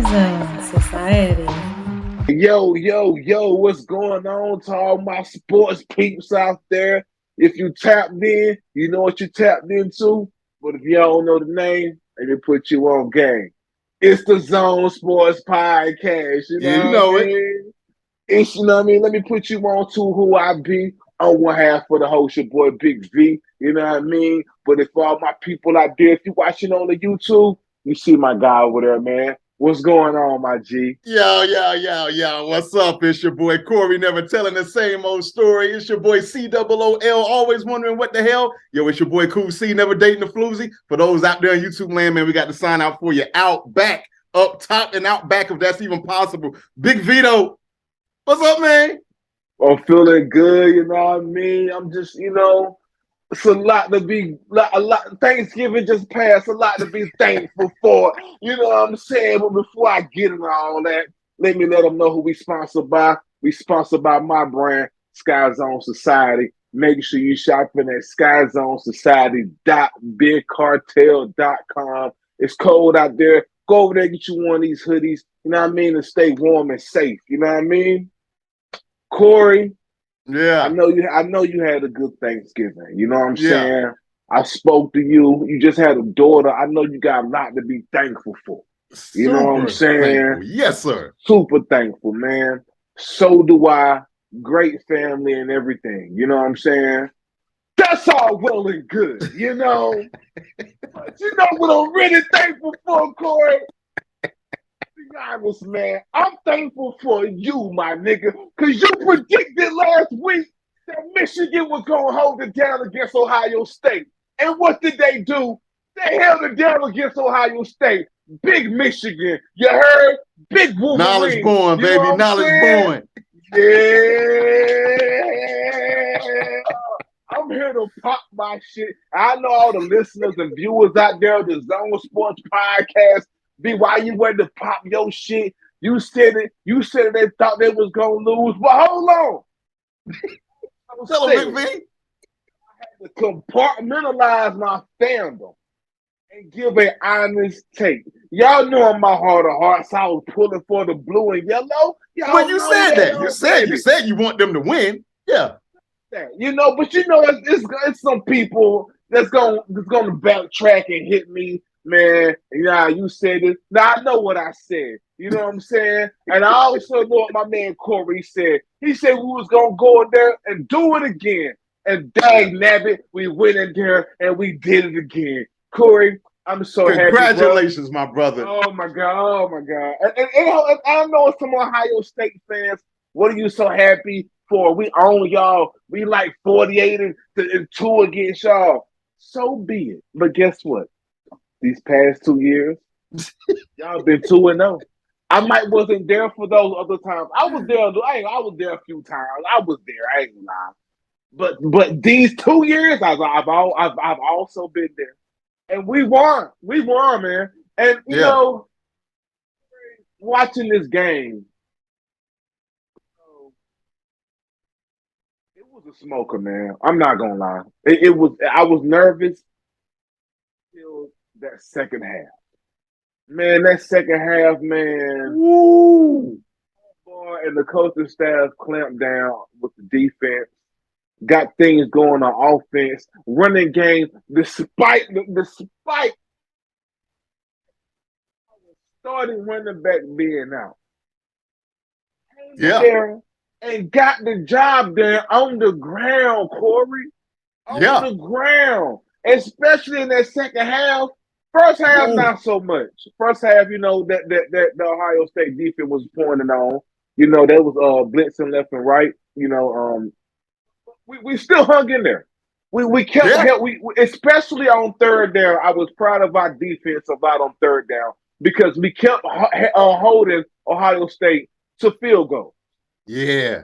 Skyzone.Society. Yo, what's going on to all my sports peeps out there? If you tapped in, you know what you tapped into. But if you don't know the name, let me put you on game. It's the Zone Sports Podcast, you Yeah, know you what I know it. mean? Let me put you on to who I be. On one half of the host, your boy Big V, you know what I mean? But if all my people out there, if you watching on the YouTube, you see my guy over there, man. What's going on, my G? Yo. What's up? It's your boy Corey, never telling the same old story. It's your boy COOL, always wondering what the hell. Yo, it's your boy Cool C, never dating the floozy. For those out there on YouTube land, man, we got the sign out for you. Out back, up top, and out back if that's even possible. Big Vito, what's up, man? I'm feeling good, you know what I mean? I'm just, it's a lot to be, a lot. Thanksgiving just passed, a lot to be thankful for. You know what I'm saying? But before I get into all that, let me let them know who we sponsored by. We sponsored by my brand, Skyzone.Society. Make sure you shopping at Skyzone.Society.bigcartel.com. It's cold out there. Go over there, get you one of these hoodies, you know what I mean, and stay warm and safe. You know what I mean? Corey, I Yeah. know you. I know you had a good Thanksgiving. You know what I'm Yeah. saying? I spoke to you. You just had a daughter. I know you got a lot to be thankful for. You know what I'm Super saying? thankful. Yes, sir. Super thankful, man. So do I. Great family and everything. You know what I'm saying? That's all well and good, you know. But you know what I'm really thankful for, Corey? Be honest, man. I'm thankful for you, my nigga, because you predicted last week that Michigan was going to hold it down against Ohio State. And what did they do? They held it down against Ohio State. Big Michigan. You heard? Big Knowledge Wolverine. born, You know baby. what I'm Knowledge saying? born. Yeah. I'm here to pop my shit. I know all the listeners and viewers out there of the Zone Sports Podcast. Be why you went to pop your shit. You said it. You said they thought they was gonna lose. But hold on. I was Tell him, saying Big V. to compartmentalize my fandom and give an honest take. Y'all know in my heart of hearts I was pulling for the blue and yellow. Well, Y'all you know said that that. You already. said you want them to win. Yeah. That, but it's some people that's gonna backtrack and hit me, man. Yeah, you said it. Now I know what I said. You know what I'm saying? And I also know what my man Corey said. He said we was gonna go in there and do it again. And dang nabbit, we went in there and we did it again. Corey, I'm so happy, bro. Congratulations, my brother. Oh my god, oh my god. And I know some Ohio State fans. What are you so happy for? We own y'all. We like 48 and 2 against y'all. So be it. But guess what? These past 2 years, y'all been 2-0. I might wasn't there for those other times. I was there. I was there a few times. I was there. I ain't lying. But these 2 years, I've also been there, and we won. We won, man. And Yeah. watching this game, it was a smoker, man. I'm not gonna lie. It was. I was nervous till that second half. Man, that second half, man. Woo. Boy, and the coaching staff clamped down with the defense. Got things going on offense, running game, despite starting running back being out. Yeah. There and got the job done on the ground, Corey. On the ground, especially in that second half. First half, not so much. First half, that the Ohio State defense was pointing on. There was blitzing left and right. We still hung in there. We kept we especially on third down. I was proud of our defense about on third down because we kept holding Ohio State to field goal. Yeah.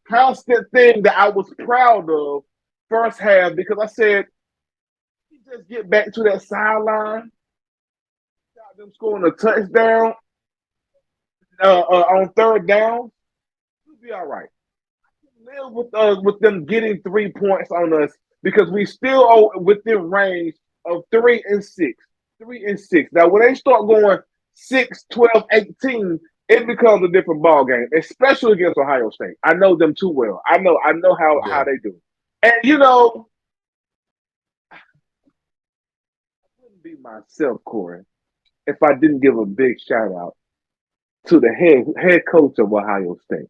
Constant thing that I was proud of first half because I said, just get back to that sideline, got them scoring a touchdown on third down, we'll be all right. Live with them getting 3 points on us because we still are within range of 3 and 6. 3 and 6. Now when they start going 6, 12, 18, it becomes a different ball game, especially against Ohio State. I know them too well. I know how Yeah. they do. And I wouldn't be myself, Corey, if I didn't give a big shout out to the head coach of Ohio State.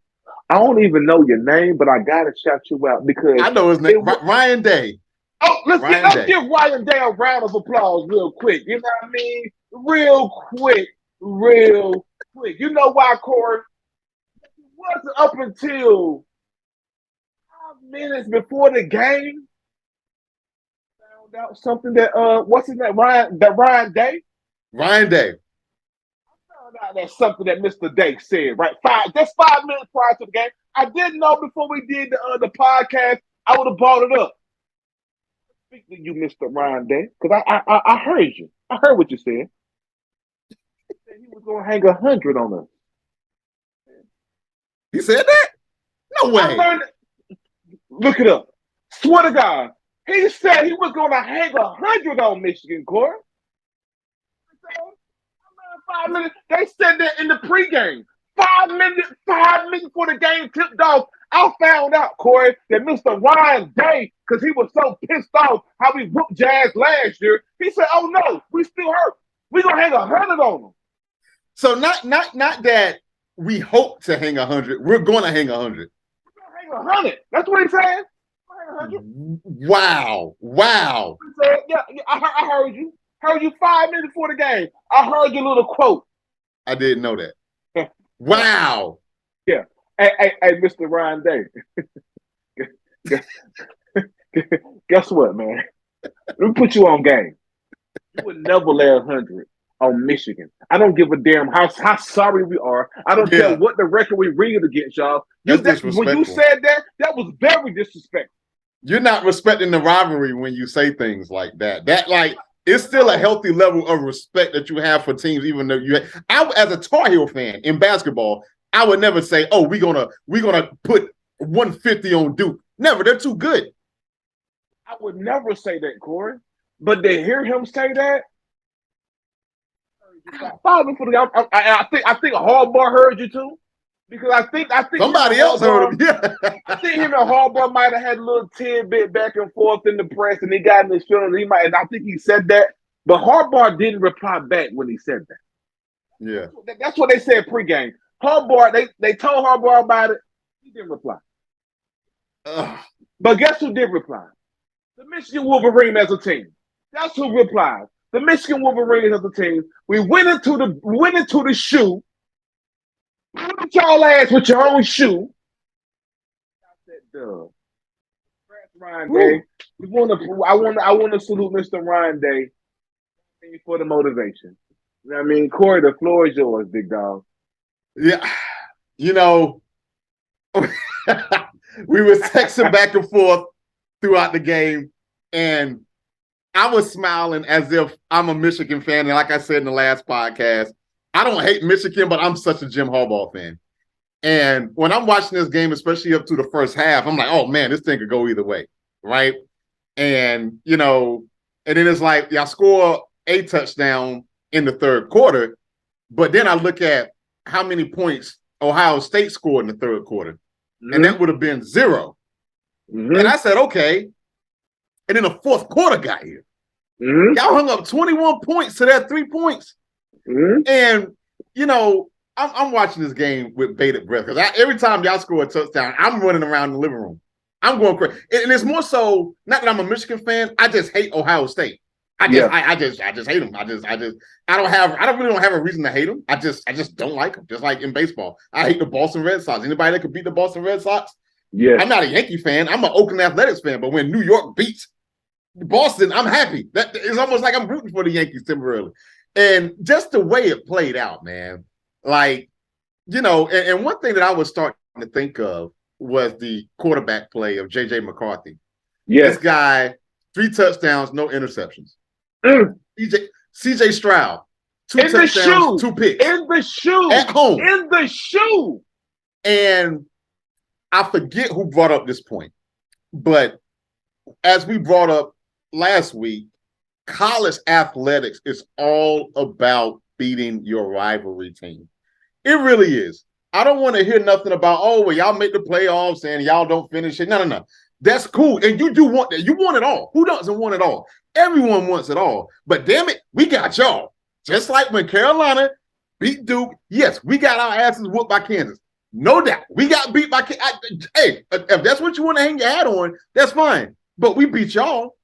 I don't even know your name, but I gotta shout you out because I know his name, Ryan Day. oh, let's Day. give Ryan Day a round of applause real quick. You know what I mean? Real quick. You know why, Corey? It wasn't up until 5 minutes before the game found out something that what's his name? Ryan Day? Ryan Day. Found out that something that Mr. Day said, right? 5 minutes prior to the game. I didn't know before we did the podcast. I would have brought it up. Speak to you, Mr. Ryan Day, because I heard you. I heard what you said. He was gonna hang 100 on us. He said that? No way. Look it up. Swear to God, he said he was gonna hang 100 on Michigan, Corey. 5 minutes. They said that in the pregame. 5 minutes before the game tipped off. I found out, Corey, that Mr. Ryan Day, because he was so pissed off how we whooped Jazz last year, he said, "Oh no, we still hurt. We're gonna hang 100 on them." So not that we hope to hang 100. We're going to hang 100. We're gonna hang 100. That's what he said. Wow. He said, yeah, I heard you. Heard you 5 minutes before the game. I heard your little quote. I didn't know that. Wow. Yeah. Hey, Mr. Ryan Day. Guess what, man? Let me put you on game. You would never lay 100 on Michigan. I don't give a damn how sorry we are. I don't care what the record we read against y'all. When you said that was very disrespectful. You're not respecting the rivalry when you say things like that. It's still a healthy level of respect that you have for teams, even though as a Tar Heel fan in basketball, I would never say, "Oh, we're gonna put 150 on Duke." Never, they're too good. I would never say that, Corey. But to hear him say that, I think Harbaugh heard you too, because I think somebody else heard him. Yeah. I think him and Harbaugh might have had a little tidbit back and forth in the press, and he got in his feelings. And I think he said that, but Harbaugh didn't reply back when he said that. Yeah, that's what they said pregame. Harbaugh, they told Harbaugh about it. He didn't reply. But guess who did reply? The Michigan Wolverines as a team. That's who replied. The Michigan Wolverines as a team. We went into the shoe. Put y'all ass with your own shoe. Ryan Day. I want to salute Mr. Ryan Day for the motivation. You know what I mean? Corey, the floor is yours, big dog. Yeah. We were texting back and forth throughout the game, and I was smiling as if I'm a Michigan fan. And like I said in the last podcast, I don't hate Michigan, but I'm such a Jim Harbaugh fan. And when I'm watching this game, especially up to the first half, I'm like, oh man, this thing could go either way, right? And and then it's like y'all score a touchdown in the third quarter, but then I look at how many points Ohio State scored in the third quarter, and that would have been 0. And I said, okay. And then the fourth quarter got here. Y'all hung up 21 points to their 3 points. And, I'm watching this game with bated breath because every time y'all score a touchdown, I'm running around the living room. I'm going crazy. And it's more so, not that I'm a Michigan fan, I just hate Ohio State. I just hate them. I don't really have a reason to hate them. I just don't like them. Just like in baseball, I hate the Boston Red Sox. Anybody that could beat the Boston Red Sox? Yeah. I'm not a Yankee fan. I'm an Oakland Athletics fan. But when New York beats Boston, I'm happy. That it's almost like I'm rooting for the Yankees temporarily. And just the way it played out, man. Like, and one thing that I was starting to think of was the quarterback play of J.J. McCarthy. Yes. This guy, 3 touchdowns, no interceptions. C.J. Stroud, 2 touchdowns, 2 picks. In the shoe. At home. In the shoe. And I forget who brought up this point, but as we brought up last week, college athletics is all about beating your rivalry team. It really is. I don't want to hear nothing about, oh, well, y'all make the playoffs and y'all don't finish it. No. That's cool. And you do want that. You want it all. Who doesn't want it all? Everyone wants it all. But damn it, we got y'all. Just like when Carolina beat Duke, yes, we got our asses whooped by Kansas. No doubt. We got beat by Kansas. Hey, if that's what you want to hang your hat on, that's fine. But we beat y'all.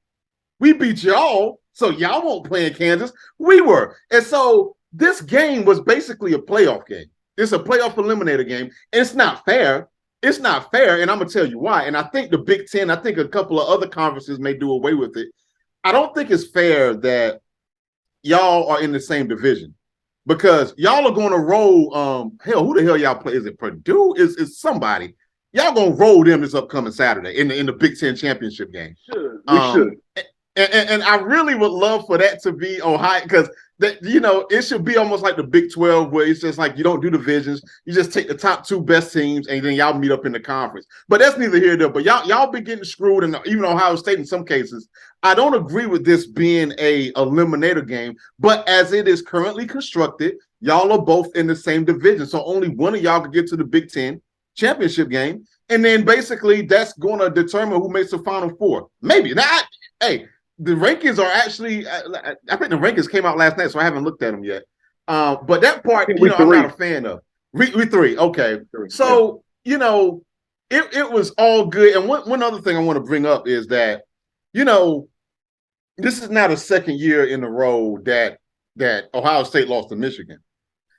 We beat y'all. So y'all won't play in Kansas. We were. And so this game was basically a playoff game. It's a playoff eliminator game. And it's not fair. It's not fair. And I'm going to tell you why. And I think the Big Ten, I think a couple of other conferences may do away with it. I don't think it's fair that y'all are in the same division because y'all are going to roll. Hell, who the hell y'all play? Is it Purdue? Is somebody? Y'all going to roll them this upcoming Saturday in the Big Ten championship game. We should. And I really would love for that to be Ohio because that it should be almost like the Big 12 where it's just like you don't do divisions, you just take the top two best teams and then y'all meet up in the conference. But that's neither here nor there. But y'all be getting screwed, and even Ohio State in some cases. I don't agree with this being a eliminator game, but as it is currently constructed, y'all are both in the same division, so only one of y'all could get to the Big Ten championship game, and then basically that's going to determine who makes the Final Four. Maybe now. The rankings are actually, I think the rankings came out last night, so I haven't looked at them yet. But that part, I'm not a fan of. We three, okay. So, it was all good. And one other thing I want to bring up is that, this is now the second year in a row that Ohio State lost to Michigan.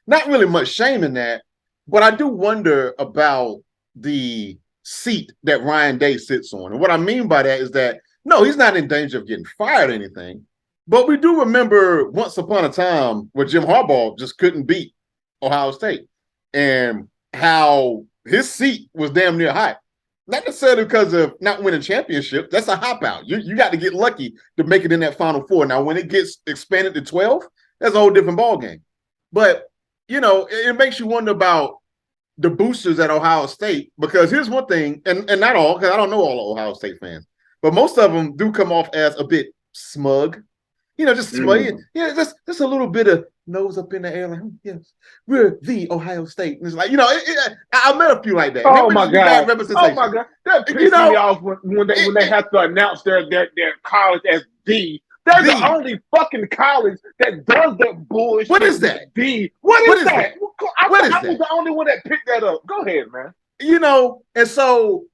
Not really much shame in that, but I do wonder about the seat that Ryan Day sits on. And what I mean by that is that no, he's not in danger of getting fired or anything. But we do remember once upon a time where Jim Harbaugh just couldn't beat Ohio State and how his seat was damn near hot. Not necessarily because of not winning championships. That's a hop out. You got to get lucky to make it in that Final Four. Now, when it gets expanded to 12, that's a whole different ballgame. But, it makes you wonder about the boosters at Ohio State because here's one thing, and not all, because I don't know all Ohio State fans. But most of them do come off as a bit smug, just smug. Just a little bit of nose up in the air, like yes, we're the Ohio State. And it's like I met a few like that. Oh my god! That pisses me off when they have to announce their college as the. They're the only fucking college that does that bullshit. What is that? What is that? I was the only one that picked that up. Go ahead, man. And so.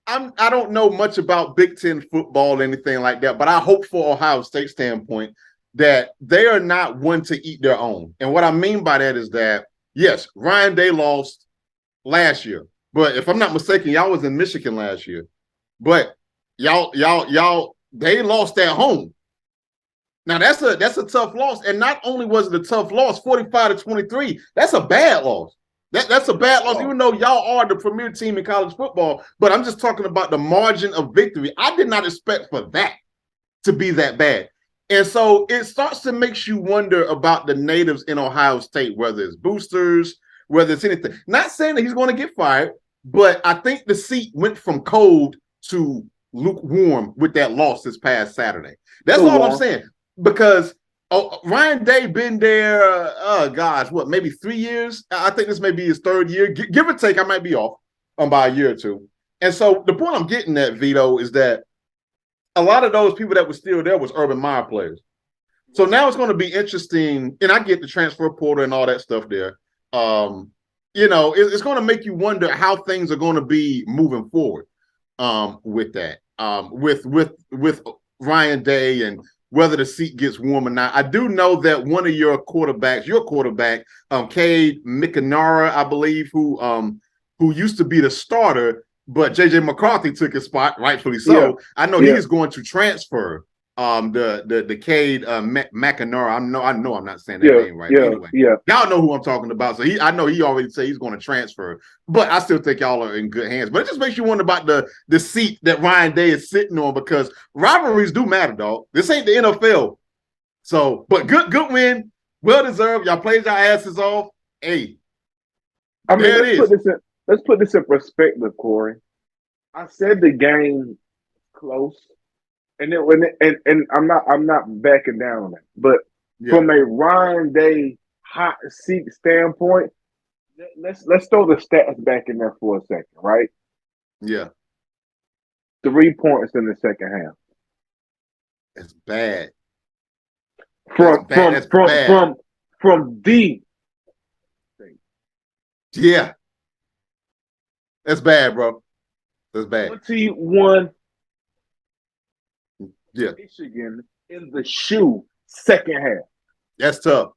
I don't know much about Big Ten football or anything like that, but I hope for Ohio State's standpoint that they are not one to eat their own. And what I mean by that is that, yes, Ryan Day lost last year, but if I'm not mistaken, y'all was in Michigan last year, but y'all, they lost at home. Now that's a tough loss. And not only was it a tough loss, 45-23, that's a bad loss. That's a bad loss, even though y'all are the premier team in college football. But I'm just talking about the margin of victory. I did not expect for that to be that bad. And so it starts to make you wonder about the natives in Ohio State, whether it's boosters, whether it's anything. Not saying that he's going to get fired, but I think the seat went from cold to lukewarm with that loss this past Saturday. That's all I'm saying. Because Ryan Day been there, maybe 3 years? I think this may be his third year. Give or take, I might be off by a year or two. And so the point I'm getting at, Vito, is that a lot of those people that were still there was Urban Meyer players. So now it's going to be interesting, and I get the transfer portal and all that stuff there. It's going to make you wonder how things are going to be moving forward with that, with Ryan Day and whether the seat gets warm or not. I do know that one of your quarterback, Cade McNamara, I believe, who used to be the starter, but JJ McCarthy took his spot, rightfully so. Yeah. I know he is going to transfer. The Cade McNamara. I know I'm not saying that name right. Anyway, y'all know who I'm talking about. So I know he already said he's going to transfer, but I still think y'all are in good hands. But it just makes you wonder about the seat that Ryan Day is sitting on, because rivalries do matter, dog. This ain't the NFL. So, but good win, well deserved. Y'all played your asses off. Hey, I mean, let's put this in perspective, Corey. I said the game close. And I'm not backing down on that. But from a Ryan Day hot seat standpoint, let's throw the stats back in there for a second, right? Yeah. 3 points in the second half. That's bad. That's From bad. from That's from bad. from from the Yeah. That's bad, bro. That's bad. 21 Yeah. Michigan in the shoe second half. That's tough.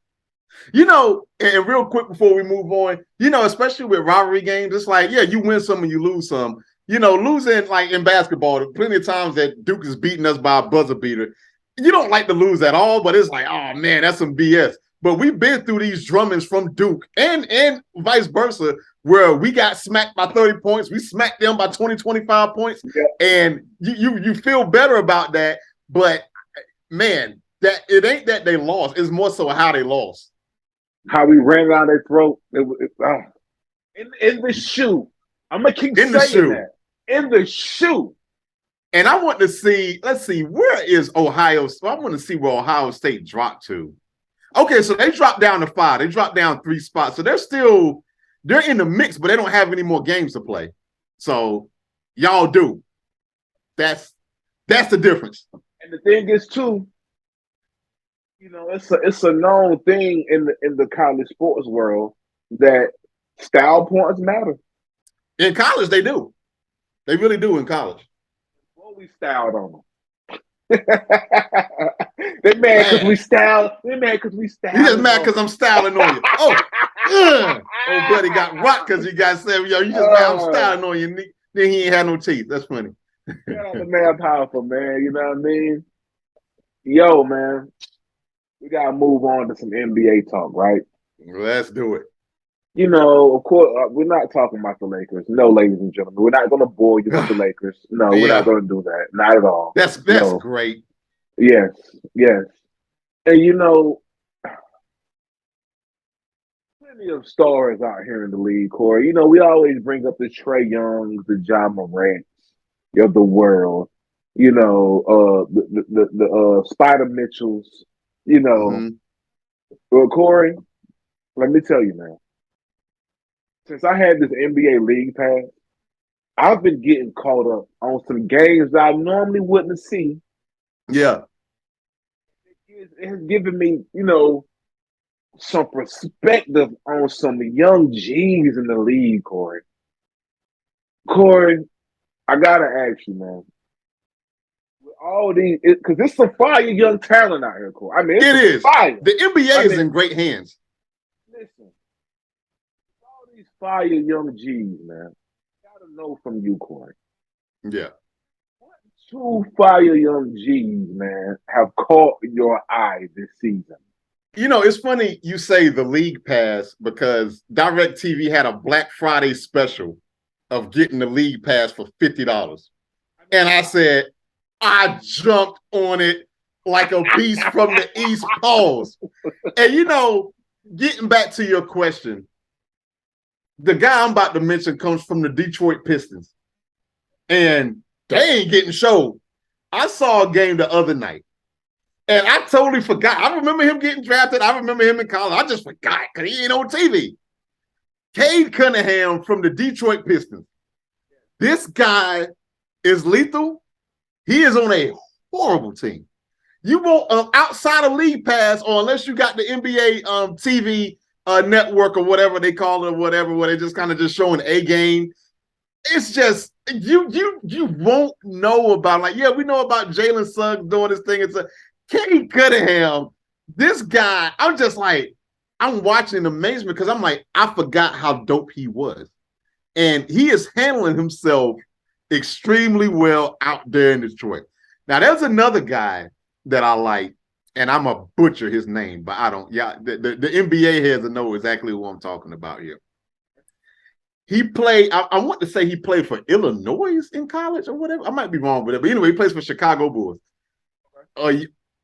And real quick before we move on, especially with rivalry games, it's like, yeah, you win some and you lose some. Losing like in basketball, plenty of times that Duke is beating us by a buzzer beater. You don't like to lose at all, but it's like, oh man, that's some BS. But we've been through these drummings from Duke and vice versa, where we got smacked by 30 points, we smacked them by 20, 25 points, and you feel better about that. But man, that it ain't that they lost, it's more so how they lost. How we ran down their throat. In the shoe. I'm going to keep saying that. In the shoe. And I want to see, let's see, where is Ohio? I want to see where Ohio State dropped to. Okay, so they dropped down to 5. They dropped down 3 spots. So they're in the mix, but they don't have any more games to play. So y'all do. That's the difference. And the thing is, too, it's a known thing in the college sports world that style points matter. In college, they do. They really do in college. Well, we styled on them. They mad because we styled. They mad because we styled. You just mad because I'm styling on you. Oh, buddy got rocked because you guys said, yo, you just mad I'm styling on you. Then he ain't had no teeth. That's funny. The man powerful, man. You know what I mean? Yo, man. We got to move on to some NBA talk, right? Let's do it. Of course, we're not talking about the Lakers. No, ladies and gentlemen. We're not going to bore you with the Lakers. No, we're not going to do that. Not at all. That's great. Yes. And, plenty of stars out here in the league, Corey. We always bring up the Trae Youngs, the Ja Morants of the world. The Spider Mitchells. Well, Corey, let me tell you, man. Since I had this NBA League Pass, I've been getting caught up on some games that I normally wouldn't see. Yeah. It has given me, some perspective on some young G's in the league, Corey. Corey, I gotta ask you, man. With all these, because there's some fire young talent out here, Corey. I mean, it is fire. The NBA is in great hands. Listen, all these fire young G's, man. I gotta know from you, Corey. Yeah. What 2 fire young G's, man, have caught your eye this season? It's funny you say the League Pass because DirecTV had a Black Friday special of getting the League Pass for $50. And I said, I jumped on it like a beast from the East. Pause. And, getting back to your question, the guy I'm about to mention comes from the Detroit Pistons. And they ain't getting showed. I saw a game the other night. And I totally forgot. I remember him getting drafted. I remember him in college. I just forgot because he ain't on TV. Cade Cunningham from the Detroit Pistons. This guy is lethal. He is on a horrible team. You won't outside of League Pass, or unless you got the NBA TV network or whatever they call it, or whatever, where they just kind of just showing a game. It's just you won't know about we know about Jalen Suggs doing this thing. It's a Cade Cunningham, this guy, I'm just like, I'm watching in amazement because I'm like, I forgot how dope he was. And he is handling himself extremely well out there in Detroit. Now, there's another guy that I like, and I'm a butcher his name, but I don't. Yeah, the NBA heads will know exactly who I'm talking about here. He played, I want to say he played for Illinois in college or whatever. I might be wrong with it, but anyway, he plays for Chicago Bulls.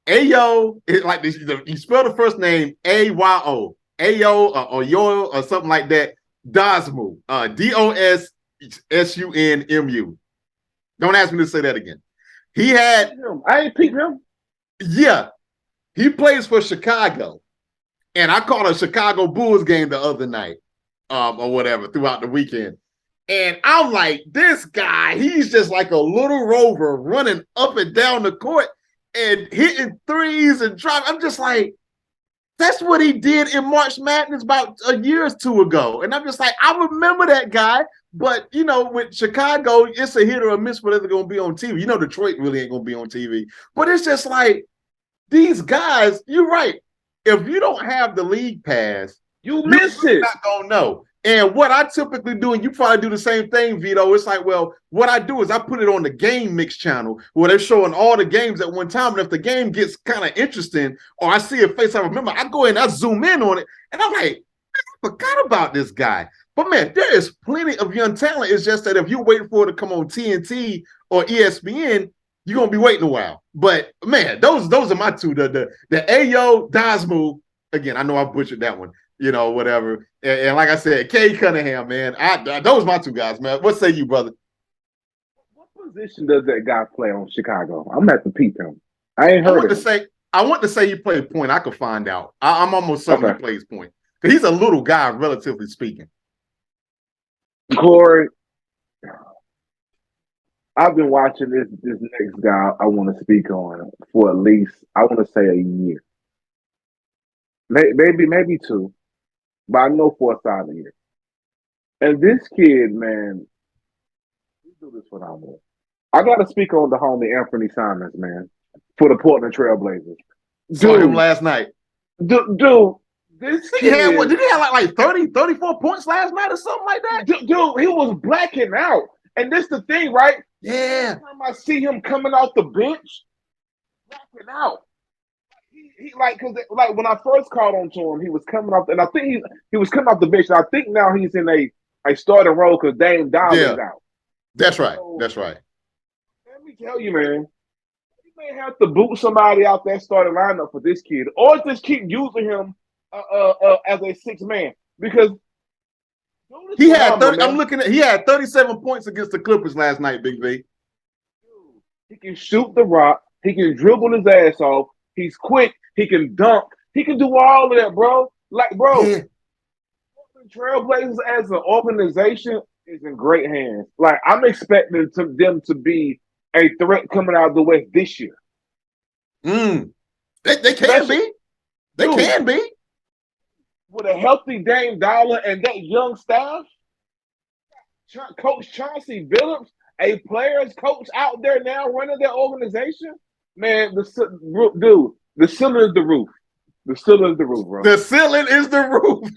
Ayo, like this, you spell the first name Ayo, Ayo or Yo or something like that. Dosmu, Dossunmu. Don't ask me to say that again. I ain't peeped him. Yeah, he plays for Chicago, And I caught a Chicago Bulls game the other night, or whatever, throughout the weekend. And I'm like, this guy, he's just like a little rover running up and down the court and hitting threes and dropping. I'm just like, that's what he did in March Madness about a year or two ago. And I'm just like, I remember that guy. But, you know, with Chicago, it's a hit or a miss whether they're going to be on TV. You know, Detroit really ain't going to be on TV. But it's just like, these guys, you're right. If you don't have the league pass, you miss it. You're not going to know. And what I typically do, and you probably do the same thing, Vito, it's like, well, what I do is I put it on the game mix channel where they're showing all the games at one time. And if the game gets kind of interesting or I see a face I remember, I go in and I zoom in on it. And I'm like, I forgot about this guy. But, man, there is plenty of young talent. It's just that if you're waiting for it to come on TNT or ESPN, you're going to be waiting a while. But, man, those are my two. The Ayo Dasmu, again, I know I butchered that one. You know, whatever. And like I said, Cade Cunningham, man. Those are my two guys, man. What say you, brother? What position does that guy play on Chicago? I'm gonna have to peep him. I ain't heard of him. I want to say he played point. I could find out. I'm almost certain he plays point. Because he's a little guy, relatively speaking. Corey, I've been watching this next guy I want to speak on for at least, I want to say a year. Maybe two. But I know for a solid year. And this kid, man, we do this when I'm with. I got to speak on the homie Anthony Simons, man, for the Portland Trailblazers. Saw him last night. Dude, this kid. Did he have like 30, 34 points last night or something like that? Dude, he was blacking out. And this the thing, right? Yeah. Every time I see him coming off the bench, blacking out. He because when I first called on to him, he was coming off, and I think he was coming off the bench. And I think now he's in a starting role because Dame Dollar's out. That's right. So, that's right. Let me tell you, man, you may have to boot somebody out that starting lineup for this kid, or just keep using him as a sixth man because he had 30. I'm looking at. He had 37 points against the Clippers last night. Big V. He can shoot the rock. He can dribble his ass off. He's quick. He can dunk. He can do all of that, bro. Like, bro, yeah. Trailblazers as an organization is in great hands. Like, I'm expecting them to be a threat coming out of the West this year. They can be. They can be. With a healthy Dame Dollar and that young staff, Coach Chauncey Billups, a players coach out there now running their organization. Man, the ceiling is the roof. The ceiling is the roof, bro. The ceiling is the roof.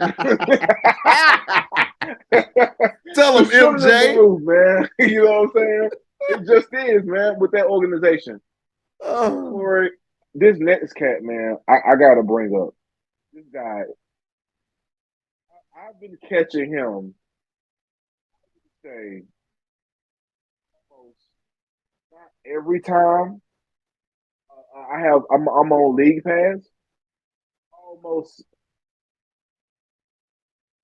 Tell him, MJ. The roof, man. You know what I'm saying? It just is, man, with that organization. Corey, this next cat, man, I got to bring up. This guy, I've been catching him, say, almost not every time. I'm on League Pass. Almost,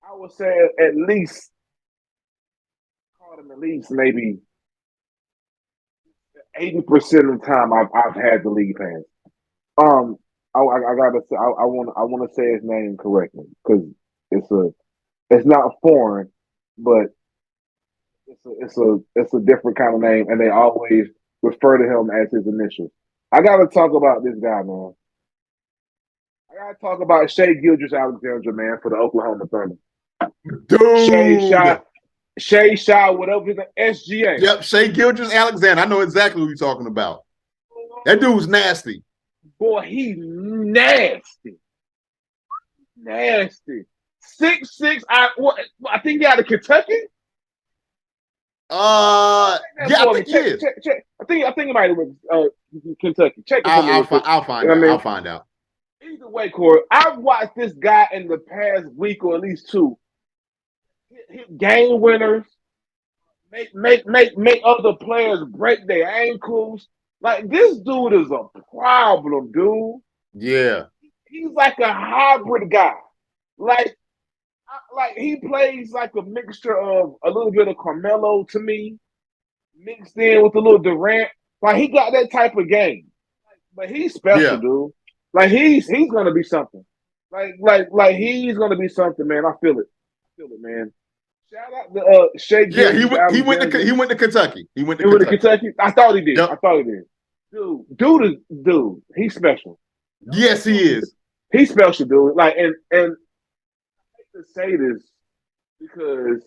I would say at least, caught him at least maybe 80% of the time I've had the League Pass. I gotta say I want to say his name correctly because it's not foreign, but it's a different kind of name, and they always refer to him as his initials. I got to talk about this guy, man. I got to talk about Shai Gilgeous-Alexander, man, for the Oklahoma Thunder. Dude. Shai, whatever his SGA. Yep, Shai Gilgeous-Alexander. I know exactly who you're talking about. That dude's nasty. Boy, he nasty. Nasty. 6'6". I think he out of Kentucky. Yeah, I think he is. Check. I think he might have went Kentucky. Check. I'll find out. I'll find out. Either way, Corey, I've watched this guy in the past week or at least two hit game winners, make other players break their ankles. Like, this dude is a problem, dude. Yeah, he's like a hybrid guy. Like he plays like a mixture of a little bit of Carmelo to me, mixed in with a little Durant. Like, he got that type of game. But he's special, dude. Like, he's gonna be something. Like he's gonna be something, man. I feel it. I feel it, man. Shout out to Shea Yeah, Gilgis he Alexander. went to Kentucky. He went to He went to Kentucky. Kentucky. I thought he did. Yep. I thought he did. Dude, he's special. Yes, he is. He's special, dude. Like, and I hate to say this because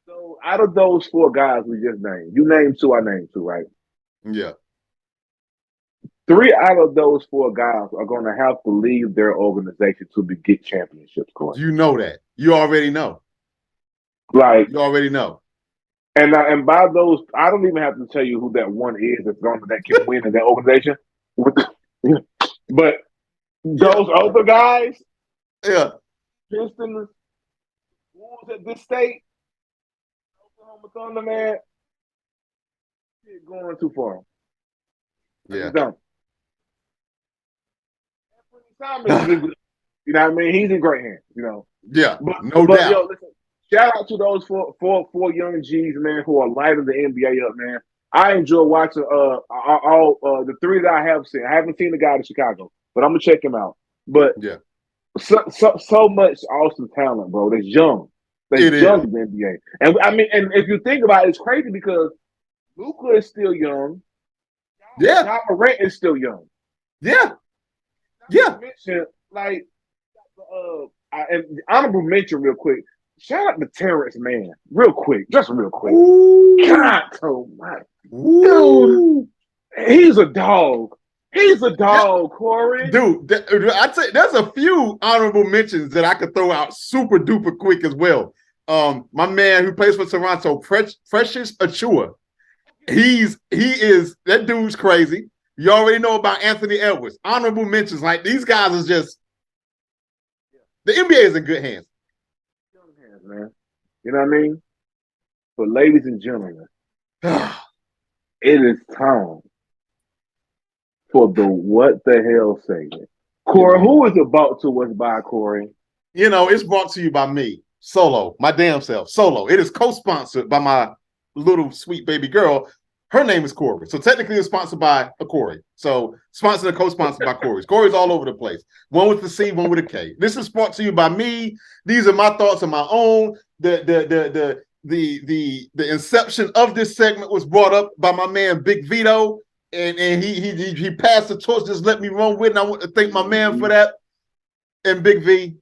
so out of those four guys we just named, you named two, I named two, right? Yeah. Three out of those four guys are going to have to leave their organization to get championships, Corey. You know that. You already know. Like, You already know. and by those, I don't even have to tell you who that one is that can win in that organization. But Yeah. those other guys, Yeah. Pistons, Wolves at this state, Oklahoma Thunder, man, going too far. Yeah. Don't. Thomas is good. You know what I mean? He's in great hands. You know. Yeah. But No doubt. yo, listen. Shout out to those four young G's, man, who are lighting the NBA up, man. I enjoy watching all the three that I have seen. I haven't seen the guy in Chicago, but I'm gonna check him out. But Yeah. So much awesome talent, bro. That's young. That's young in the NBA. And I mean, and if you think about it, it's crazy because Luka is still young. Yeah. Ja Morant is still young. Yeah. Yeah. Mention, like, and honorable mention real quick. Shout out to Terrence Mann, real quick, just real quick. Ooh. God, oh my dude, he's a dog. He's a dog, yeah. Corey. Dude, I'd say there's a few honorable mentions that I could throw out super duper quick as well. My man who plays for Toronto, Precious Achua. He is that dude's crazy. You already know about Anthony Edwards. Honorable mentions, like these guys is just the NBA is in good hands. Man. You know what I mean? But ladies and gentlemen, it is time for the what the hell segment. Corey, who is it brought to us by, Corey? You know, it's brought to you by me, Solo, my damn self, Solo. It is co-sponsored by my little sweet baby girl. Her name is Corey. So technically it's sponsored by a Corey. So sponsored and co-sponsored by Corey's. Corey's all over the place. One with the C, one with a K. This is brought to you by me. These are my thoughts on my own. The inception of this segment was brought up by my man Big Vito. And he passed the torch, just let me run with it. And I want to thank my man for that. And Big V,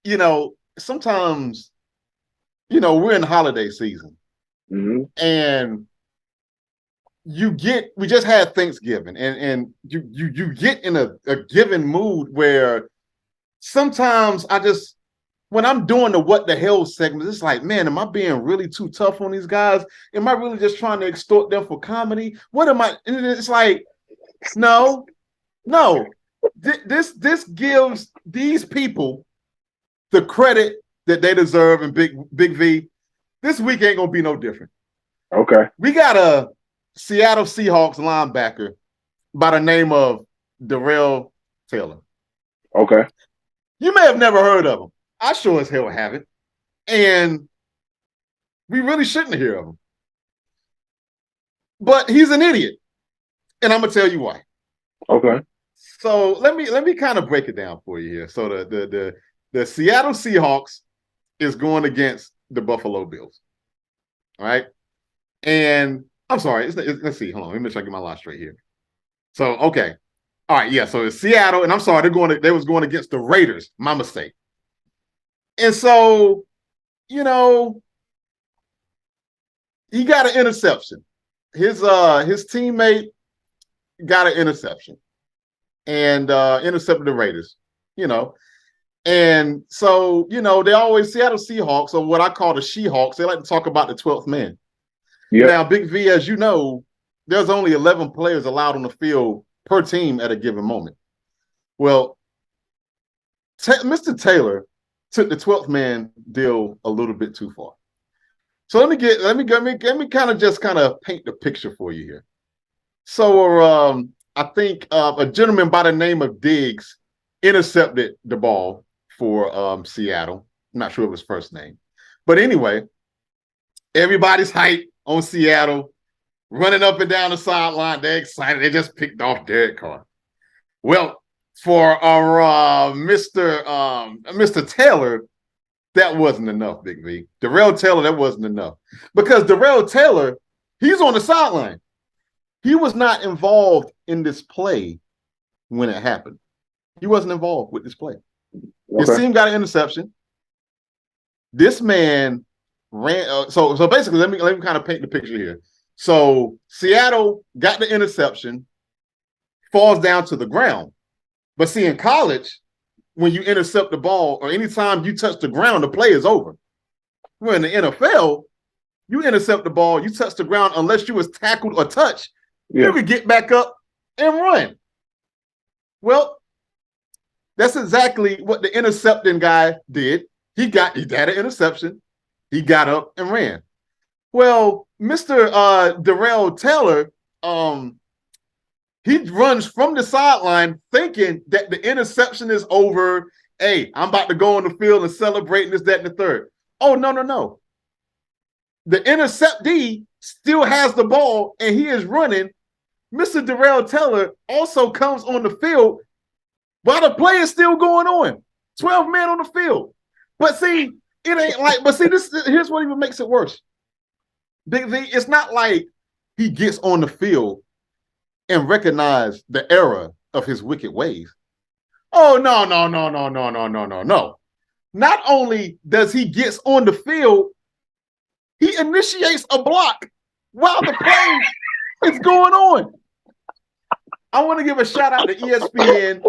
you know, sometimes, you know, we're in holiday season. Mm-hmm. And we just had Thanksgiving, and you get in a given mood where sometimes when I'm doing the what the hell segment, it's like, man, am I being really too tough on these guys? Am I really just trying to extort them for comedy? What am I? And it's like, no. This gives these people the credit that they deserve. And Big V, this week ain't gonna be no different. Okay, we got a Seattle Seahawks linebacker by the name of Darrell Taylor. Okay. You may have never heard of him. I sure as hell haven't. And we really shouldn't hear of him. But he's an idiot. And I'm going to tell you why. Okay. So let me kind of break it down for you here. So the Seattle Seahawks is going against the Buffalo Bills. All right. And I'm sorry. Let's see. Hold on. Let me make sure I get my line straight here. So, okay. All right. Yeah. So it's Seattle. And I'm sorry. They was going against the Raiders. My mistake. And so, you know, he got an interception. His teammate got an interception and intercepted the Raiders, you know. And so, you know, they always Seattle Seahawks, or what I call the She-Hawks, they like to talk about the 12th man. Yep. Now, Big V, as you know, there's only 11 players allowed on the field per team at a given moment. Well, Mr. Taylor took the 12th man deal a little bit too far. So let me kind of paint the picture for you here. So I think a gentleman by the name of Diggs intercepted the ball for Seattle. I'm not sure of his first name, but anyway, everybody's hyped on Seattle, running up and down the sideline. They're excited. They just picked off Derek Carr. Well, for Mr. Taylor, that wasn't enough, Big V. Darrell Taylor, that wasn't enough. Because Darrell Taylor, he's on the sideline. He was not involved in this play when it happened. He wasn't involved with this play. Okay. His team got an interception. This man ran. So basically, let me kind of paint the picture here. So Seattle got the interception, falls down to the ground. But see, in college, when you intercept the ball or anytime you touch the ground, the play is over. Where in the NFL, you intercept the ball, you touch the ground unless you was tackled or touched, you could get back up and run. Well, that's exactly what the intercepting guy did. He had an interception. He got up and ran. Well, Mr. Darrell Taylor, he runs from the sideline thinking that the interception is over. Hey, I'm about to go on the field and celebrate this, that, and the third. Oh, no. The interceptee still has the ball, and he is running. Mr. Darrell Taylor also comes on the field while the play is still going on. 12 men on the field. But see, it ain't like, here's what even makes it worse. Big V, it's not like he gets on the field and recognize the error of his wicked ways. Oh, no. Not only does he get on the field, he initiates a block while the play is going on. I want to give a shout out to ESPN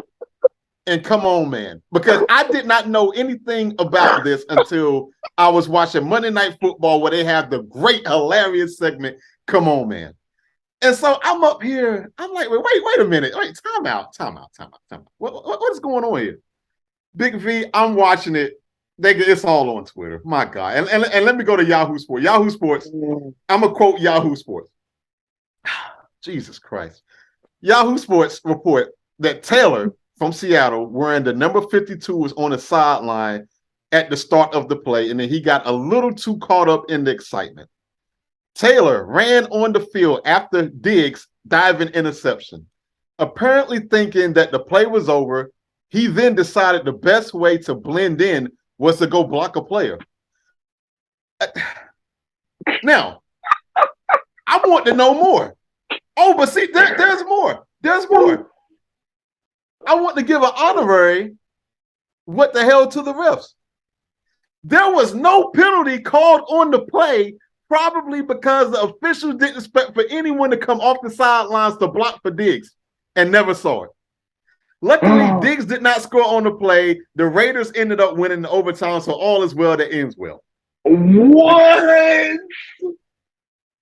and Come On Man, because I did not know anything about this until I was watching Monday Night Football, where they have the great, hilarious segment, Come On Man. And so I'm up here. I'm like, wait a minute. Wait, time out. What is going on here? Big V, I'm watching it. It's all on Twitter. My God. And let me go to Yahoo Sports. Yahoo Sports. I'm going to quote Yahoo Sports. Jesus Christ. Yahoo Sports report that Taylor from Seattle, wearing the number 52, was on the sideline at the start of the play, and then he got a little too caught up in the excitement. Taylor ran on the field after Diggs' diving interception. Apparently thinking that the play was over, he then decided the best way to blend in was to go block a player. Now, I want to know more. Oh, but see, there's more. There's more. I want to give an honorary what the hell to the refs. There was no penalty called on the play, probably because the officials didn't expect for anyone to come off the sidelines to block for Diggs and never saw it. Luckily, Diggs did not score on the play. The Raiders ended up winning the overtime, so all is well that ends well. What?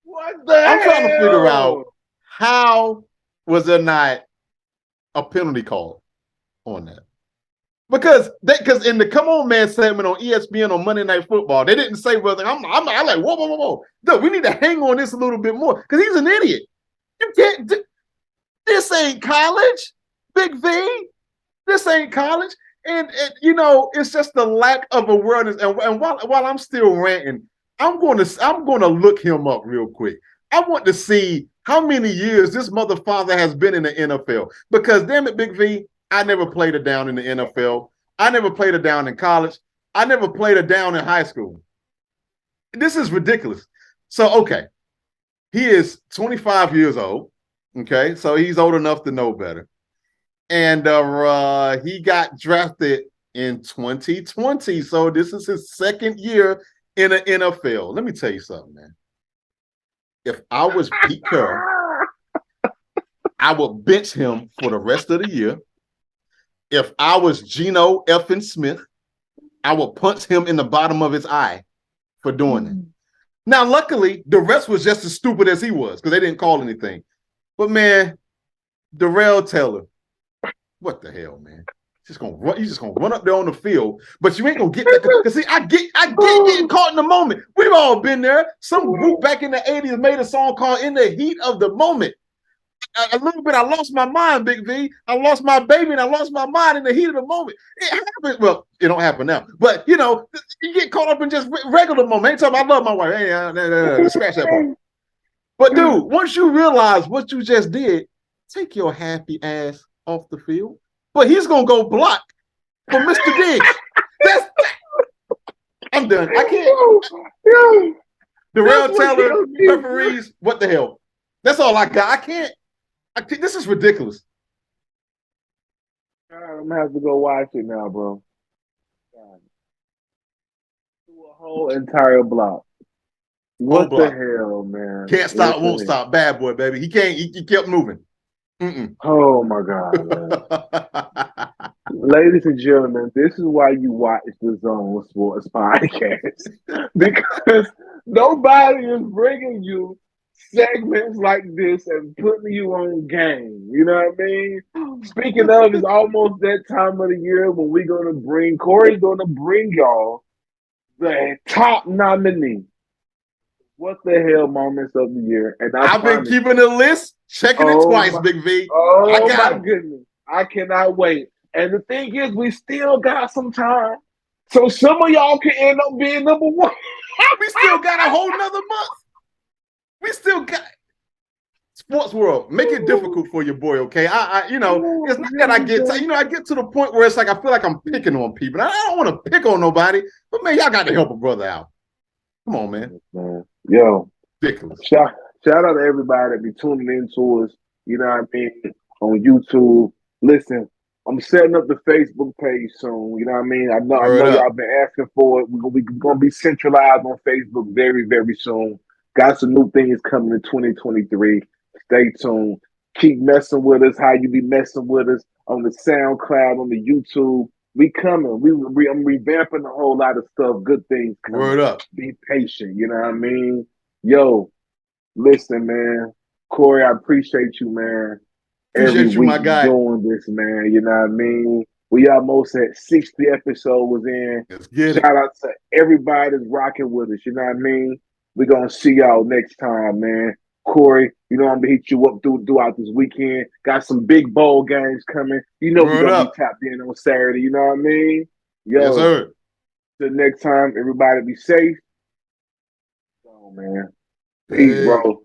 What the hell? I'm trying to figure out, how was there not a penalty call on that? Because in the Come On Man segment on ESPN on Monday Night Football, they didn't say whether I'm like, whoa. Look, we need to hang on this a little bit more because he's an idiot. You can't. This ain't college, Big V. This ain't college, and it's just the lack of awareness. And while I'm still ranting, I'm going to look him up real quick. I want to see how many years this motherfather has been in the NFL. Because damn it, Big V, I never played a down in the NFL. I never played a down in college. I never played a down in high school. This is ridiculous. So, okay, he is 25 years old. Okay, so he's old enough to know better. And he got drafted in 2020. So this is his second year in the NFL. Let me tell you something, man. If I was Pete Carroll, I would bench him for the rest of the year. If I was Geno effing Smith, I would punch him in the bottom of his eye for doing it. Now, luckily, the rest was just as stupid as he was because they didn't call anything. But, man, Darrell Taylor, what the hell, man? You're just gonna run up there on the field, but you ain't gonna get that. Because see, I get getting caught in the moment. We've all been there. Some group back in the 80s made a song called "In the Heat of the Moment." A little bit, I lost my mind, Big V. I lost my baby and I lost my mind in the heat of the moment. It happens. Well, it don't happen now. But, you get caught up in just regular moment. Anytime I love my wife. Hey, scratch that part. But, dude, once you realize what you just did, take your happy ass off the field. but he's gonna go block for Mr. Diggs. I'm done. I can't. Yo, Darrell Taylor, referees, what the hell? That's all I got. I can't. This is ridiculous. I'm gonna have to go watch it now, bro. Do a whole entire block. What the hell, man? Can't stop, won't stop. Bad boy, baby. He can't. He kept moving. Oh my God, man. Ladies and gentlemen, this is why you watch the Zone Sports Podcast. Because nobody is bringing you segments like this and putting you on game. You know what I mean? Speaking of, it's almost that time of the year when Corey's gonna bring y'all the top nominee. What the hell moments of the year? And I've been keeping the list, checking it twice, Big V. Oh my goodness. I cannot wait. And the thing is, we still got some time. So some of y'all can end up being number one. We still got a whole nother month. We still got Sports World. Make it difficult for your boy, okay? It's not that I get to the point where it's like I feel like I'm picking on people. I don't want to pick on nobody, but man, y'all got to help a brother out. Come on, man. Yo, ridiculous. Shout out to everybody that be tuning in to us, you know what I mean, on YouTube. Listen, I'm setting up the Facebook page soon, you know what I mean? I know y'all been asking for it. We're gonna be centralized on Facebook very, very soon. Got some new things coming in 2023. Stay tuned. Keep messing with us, how you be messing with us on the SoundCloud, on the YouTube. We coming. I'm revamping a whole lot of stuff. Good things coming. Word up. Be patient. You know what I mean? Yo, listen, man. Corey, I appreciate you, man. Appreciate you, my guy. Doing this, man. You know what I mean? We almost at 60 episodes in. Shout out to everybody that's rocking with us. You know what I mean? We're gonna see y'all next time, man. Corey, you know I'm gonna hit you up throughout this weekend. Got some big bowl games coming. You know we're gonna be tapped in on Saturday. You know what I mean? Yo, yes, sir. Till next time, everybody be safe. Oh man, peace, bro.